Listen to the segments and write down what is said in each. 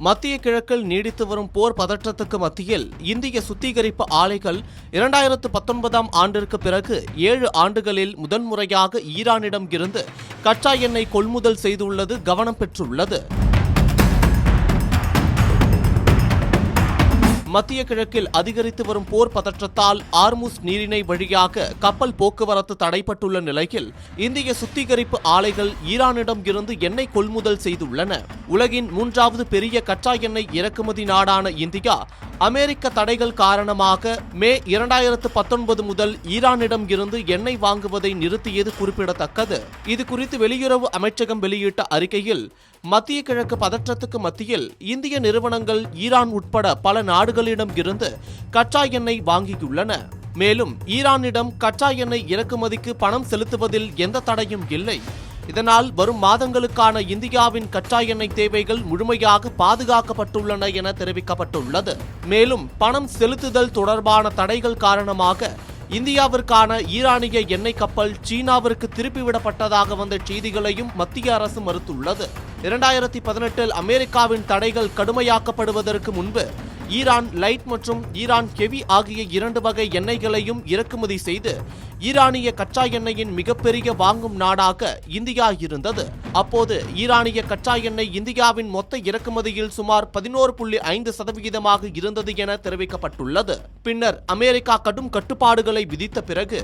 மத்திய கிழக்கில் நீடித்து வரும் போர் பதற்றத்துக்கு மத்தியில் இந்திய சுத்திகரிப்பு ஆலைகள் 2019ஆம் ஆண்டிற்கு பிறகு 7 ஆண்டுகளில் முதன்முறையாக ஈரானிடம் இருந்து கச்சா எண்ணெய் கொள்முதல் செய்துள்ளது கவனம் பெற்றுள்ளது. மத்திய கிழக்கில் அதிகரித்து வரும் போர் பதற்றத்தால் ஆர்முஸ் நீரிணை வழியாக கப்பல் போக்குவரத்து தடைப்பட்டுள்ள நிலையில் இந்திய சுத்திகரிப்பு ஆலைகள் ஈரானிடம் இருந்து எண்ணெய் கொள்முதல் செய்துள்ளன. உலகின் 3வது பெரிய கச்சா எண்ணெய் இறக்குமதி நாடான இந்தியா அமெரிக்க தடைகள் காரணமாக மே 2019 முதல் ஈரானிடம் இருந்து எண்ணெய் வாங்குவதை நிறுத்தியது குறிப்பிடத்தக்கது. இது குறித்து வெளியுறவு அமைச்சகம் வெளியிட்ட அறிக்கையில் மத்திய கிழக்கு பதற்றத்துக்கு மத்தியில் இந்திய நிறுவனங்கள் ஈரான் உட்பட பல நாடுகளிடம் இருந்து கச்சா எண்ணெய் வாங்கியுள்ளன. மேலும் ஈரானிடம் கச்சா எண்ணெய் இறக்குமதிக்கு பணம் செலுத்துவதில் எந்த தடையும் இல்லை. இதனால் வரும் மாதங்களுக்கான இந்தியாவின் கச்சா எண்ணெய் தேவைகள் முழுமையாக பாதுகாக்கப்பட்டுள்ளன என தெரிவிக்கப்பட்டுள்ளது. மேலும் பணம் செலுத்துதல் தொடர்பான தடைகள் காரணமாக இந்தியாவிற்கான ஈரானிய எண்ணெய் கப்பல் சீனாவிற்கு திருப்பிவிடப்பட்டதாக வந்த செய்திகளையும் மத்திய அரசு மறுத்துள்ளது. 2018இல் அமெரிக்காவின் தடைகள் கடுமையாக்கப்படுவதற்கு முன்பு ஈரான் லைட் மற்றும் ஈரான் ஹெவி ஆகிய 2 வகை எண்ணெய்களையும் இறக்குமதி செய்து ஈரானிய கச்சா எண்ணெயின் மிகப்பெரிய வாங்கும் நாடாக இந்தியா இருந்தது. அப்போது ஈரானிய கச்சா எண்ணெய் இந்தியாவின் மொத்த இறக்குமதியில் சுமார் 11.5% இருந்தது என தெரிவிக்கப்பட்டுள்ளது. பின்னர் அமெரிக்கா கடும் கட்டுப்பாடுகளை விதித்த பிறகு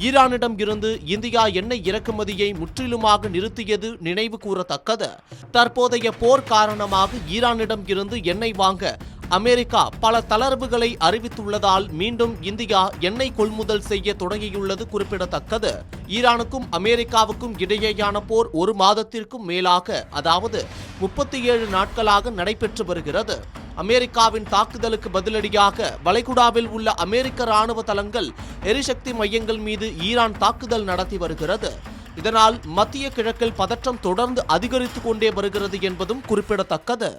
ஈரானிடம் இருந்து இந்தியா எண்ணெய் இறக்குமதியை முற்றிலுமாக நிறுத்தியது நினைவு கூறத்தக்கது. தற்போதைய போர் காரணமாக ஈரானிடம் இருந்து எண்ணெய் வாங்க அமெரிக்கா பல தளர்வுகளை அறிவித்துள்ளதால் மீண்டும் இந்தியா எண்ணெய் கொள்முதல் செய்ய தொடங்கியுள்ளது குறிப்பிடத்தக்கது. ஈரானுக்கும் அமெரிக்காவுக்கும் இடையேயான போர் 1 மாதத்திற்கும் மேலாக, அதாவது 37 நாட்களாக நடைபெற்று வருகிறது. அமெரிக்காவின் தாக்குதலுக்கு பதிலடியாக வளைகுடாவில் உள்ள அமெரிக்க ராணுவ தளங்கள், எரிசக்தி மையங்கள் மீது ஈரான் தாக்குதல் நடத்தி வருகிறது. இதனால் மத்திய கிழக்கில் பதற்றம் தொடர்ந்து அதிகரித்துக் கொண்டே வருகிறது என்பதும் குறிப்பிடத்தக்கது.